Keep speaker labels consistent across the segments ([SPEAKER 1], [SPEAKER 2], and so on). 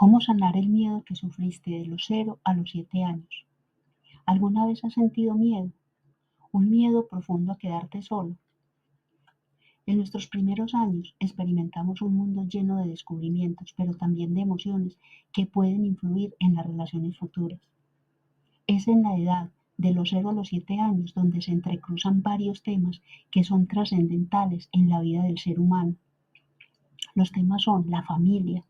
[SPEAKER 1] ¿Cómo sanar el miedo que sufriste de los 0 a los 7 años? ¿Alguna vez has sentido miedo? Un miedo profundo a quedarte solo. En nuestros primeros años experimentamos un mundo lleno de descubrimientos, pero también de emociones que pueden influir en las relaciones futuras. Es en la edad de los 0 a los 7 años donde se entrecruzan varios temas que son trascendentales en la vida del ser humano. Los temas son la familia,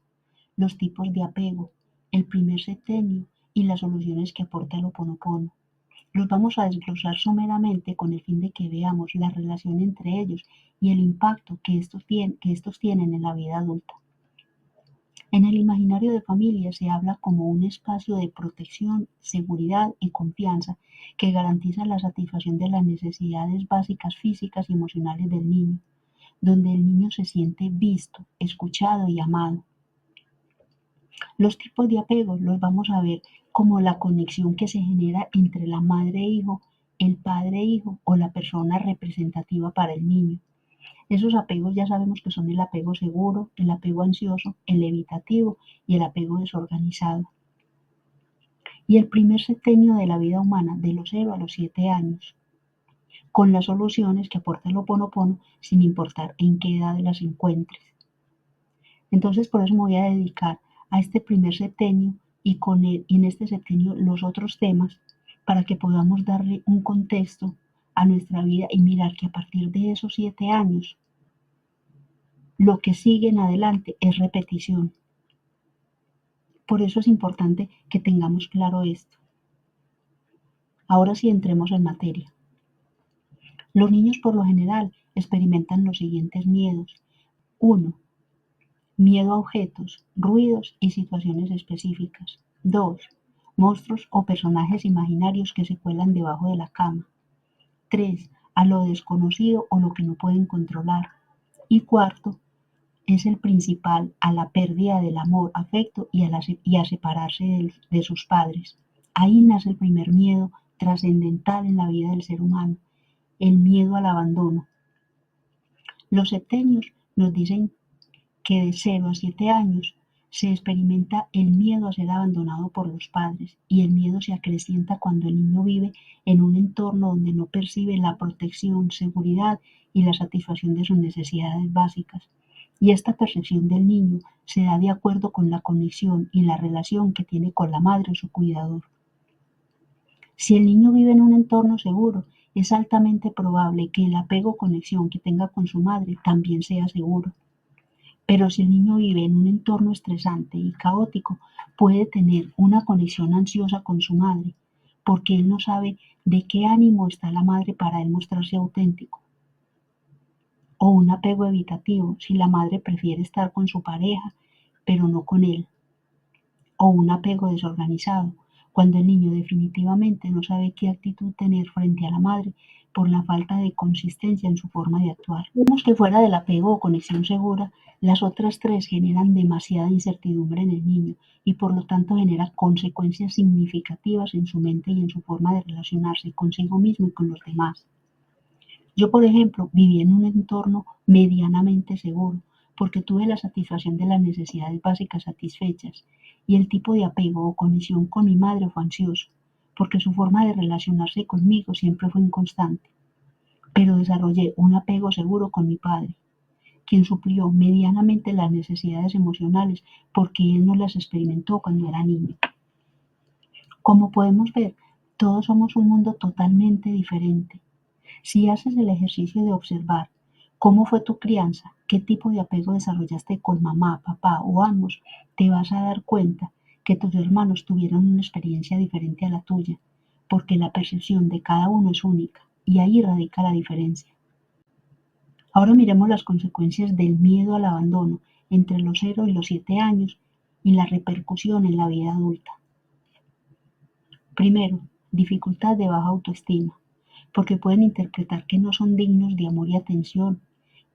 [SPEAKER 1] los tipos de apego, el primer septenio y las soluciones que aporta el Ho'oponopono. Los vamos a desglosar someramente con el fin de que veamos la relación entre ellos y el impacto que estos tienen en la vida adulta. En el imaginario de familia se habla como un espacio de protección, seguridad y confianza que garantiza la satisfacción de las necesidades básicas físicas y emocionales del niño, donde el niño se siente visto, escuchado y amado. Los tipos de apegos los vamos a ver como la conexión que se genera entre la madre e hijo, el padre e hijo o la persona representativa para el niño. Esos apegos ya sabemos que son el apego seguro, el apego ansioso, el evitativo y el apego desorganizado. Y el primer septenio de la vida humana, de los 0 a los 7 años, con las soluciones que aporta el Ho'oponopono sin importar en qué edad las encuentres. Entonces, por eso me voy a dedicar a este primer septenio y en este septenio los otros temas para que podamos darle un contexto a nuestra vida y mirar que a partir de esos 7 años, lo que sigue en adelante es repetición. Por eso es importante que tengamos claro esto. Ahora sí entremos en materia. Los niños por lo general experimentan los siguientes miedos. 1. Miedo a objetos, ruidos y situaciones específicas. 2. Monstruos o personajes imaginarios que se cuelan debajo de la cama. 3. A lo desconocido o lo que no pueden controlar. Y 4. Es el principal a la pérdida del amor, afecto y a separarse de sus padres. Ahí nace el primer miedo trascendental en la vida del ser humano, el miedo al abandono. Los septenios nos dicen que de 0 a 7 años se experimenta el miedo a ser abandonado por los padres y el miedo se acrecienta cuando el niño vive en un entorno donde no percibe la protección, seguridad y la satisfacción de sus necesidades básicas. Y esta percepción del niño se da de acuerdo con la conexión y la relación que tiene con la madre o su cuidador. Si el niño vive en un entorno seguro, es altamente probable que el apego o conexión que tenga con su madre también sea seguro. Pero si el niño vive en un entorno estresante y caótico, puede tener una conexión ansiosa con su madre, porque él no sabe de qué ánimo está la madre para él mostrarse auténtico. O un apego evitativo, si la madre prefiere estar con su pareja, pero no con él. O un apego desorganizado, cuando el niño definitivamente no sabe qué actitud tener frente a la madre por la falta de consistencia en su forma de actuar. Vemos que fuera del apego o conexión segura, las otras tres generan demasiada incertidumbre en el niño y por lo tanto genera consecuencias significativas en su mente y en su forma de relacionarse consigo mismo y con los demás. Yo, por ejemplo, viví en un entorno medianamente seguro, porque tuve la satisfacción de las necesidades básicas satisfechas, y el tipo de apego o conexión con mi madre fue ansioso, porque su forma de relacionarse conmigo siempre fue inconstante. Pero desarrollé un apego seguro con mi padre, quien suplió medianamente las necesidades emocionales porque él no las experimentó cuando era niño. Como podemos ver, todos somos un mundo totalmente diferente. Si haces el ejercicio de observar cómo fue tu crianza, qué tipo de apego desarrollaste con mamá, papá o ambos, te vas a dar cuenta que tus hermanos tuvieron una experiencia diferente a la tuya, porque la percepción de cada uno es única y ahí radica la diferencia. Ahora miremos las consecuencias del miedo al abandono entre los 0 y los 7 años y la repercusión en la vida adulta. Primero, dificultad de baja autoestima, porque pueden interpretar que no son dignos de amor y atención,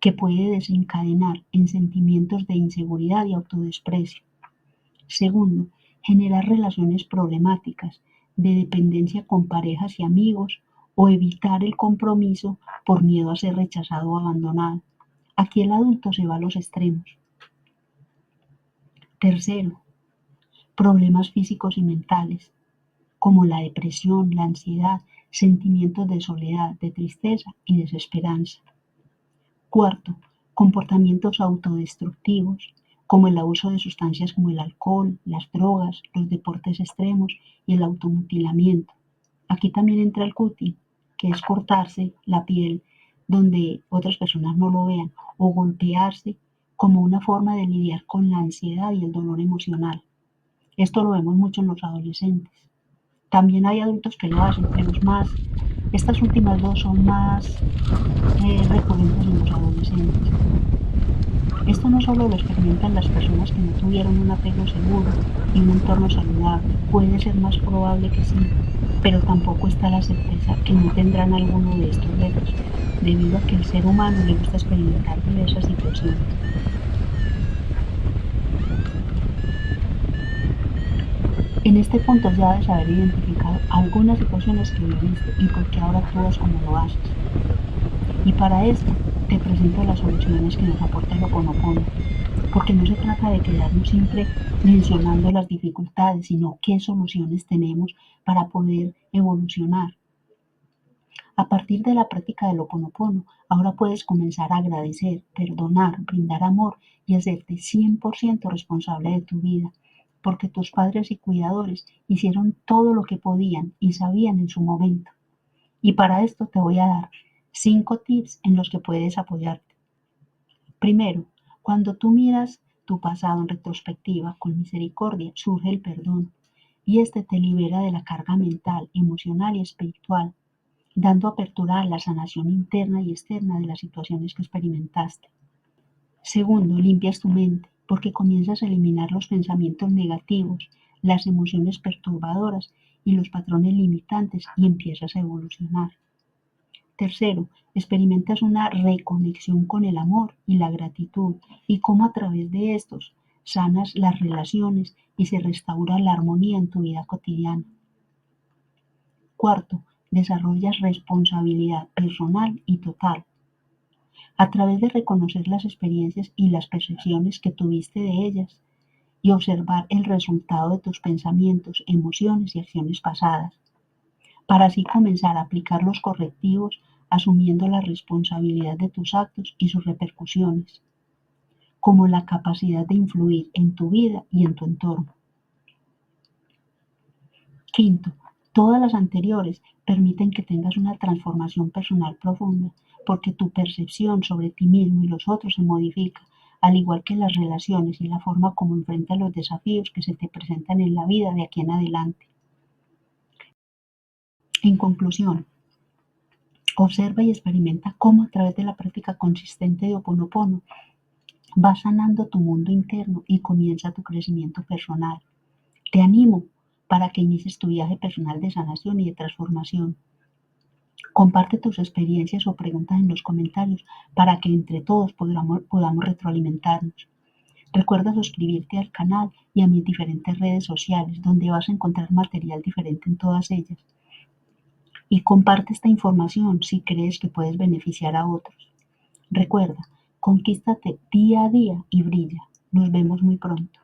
[SPEAKER 1] que puede desencadenar en sentimientos de inseguridad y autodesprecio. Segundo, generar relaciones problemáticas de dependencia con parejas y amigos o evitar el compromiso por miedo a ser rechazado o abandonado. Aquí el adulto se va a los extremos. Tercero, problemas físicos y mentales, como la depresión, la ansiedad, sentimientos de soledad, de tristeza y desesperanza. Cuarto, comportamientos autodestructivos, como el abuso de sustancias como el alcohol, las drogas, los deportes extremos y el automutilamiento. Aquí también entra el cutting, que es cortarse la piel donde otras personas no lo vean, o golpearse como una forma de lidiar con la ansiedad y el dolor emocional. Esto lo vemos mucho en los adolescentes. También hay adultos que lo hacen, pero estas últimas dos son más recurrentes en los adolescentes. Esto no solo lo experimentan las personas que no tuvieron un apego seguro y un entorno saludable, puede ser más probable que sí, pero tampoco está la certeza que no tendrán alguno de estos retos, debido a que al ser humano le gusta experimentar diversas situaciones. En este punto ya debes haber identificado algunas situaciones que viviste y por qué ahora actúas como lo haces. Y para esto te presento las soluciones que nos aporta el Ho Oponopono, porque no se trata de quedarnos siempre mencionando las dificultades, sino qué soluciones tenemos para poder evolucionar. A partir de la práctica del Ho Oponopono, ahora puedes comenzar a agradecer, perdonar, brindar amor y hacerte 100% responsable de tu vida, porque tus padres y cuidadores hicieron todo lo que podían y sabían en su momento. Y para esto te voy a dar 5 tips en los que puedes apoyarte. Primero, cuando tú miras tu pasado en retrospectiva con misericordia, surge el perdón y este te libera de la carga mental, emocional y espiritual, dando apertura a la sanación interna y externa de las situaciones que experimentaste. Segundo, limpias tu mente porque comienzas a eliminar los pensamientos negativos, las emociones perturbadoras y los patrones limitantes y empiezas a evolucionar. Tercero, experimentas una reconexión con el amor y la gratitud y cómo a través de estos sanas las relaciones y se restaura la armonía en tu vida cotidiana. Cuarto, desarrollas responsabilidad personal y total. A través de reconocer las experiencias y las percepciones que tuviste de ellas y observar el resultado de tus pensamientos, emociones y acciones pasadas, para así comenzar a aplicar los correctivos asumiendo la responsabilidad de tus actos y sus repercusiones, como la capacidad de influir en tu vida y en tu entorno. Quinto, todas las anteriores permiten que tengas una transformación personal profunda, porque tu percepción sobre ti mismo y los otros se modifica, al igual que las relaciones y la forma como enfrentas los desafíos que se te presentan en la vida de aquí en adelante. En conclusión, observa y experimenta cómo a través de la práctica consistente de Ho Oponopono vas sanando tu mundo interno y comienza tu crecimiento personal. Te animo para que inicies tu viaje personal de sanación y de transformación. Comparte tus experiencias o preguntas en los comentarios para que entre todos podamos retroalimentarnos. Recuerda suscribirte al canal y a mis diferentes redes sociales, donde vas a encontrar material diferente en todas ellas. Y comparte esta información si crees que puedes beneficiar a otros. Recuerda, conquístate día a día y brilla. Nos vemos muy pronto.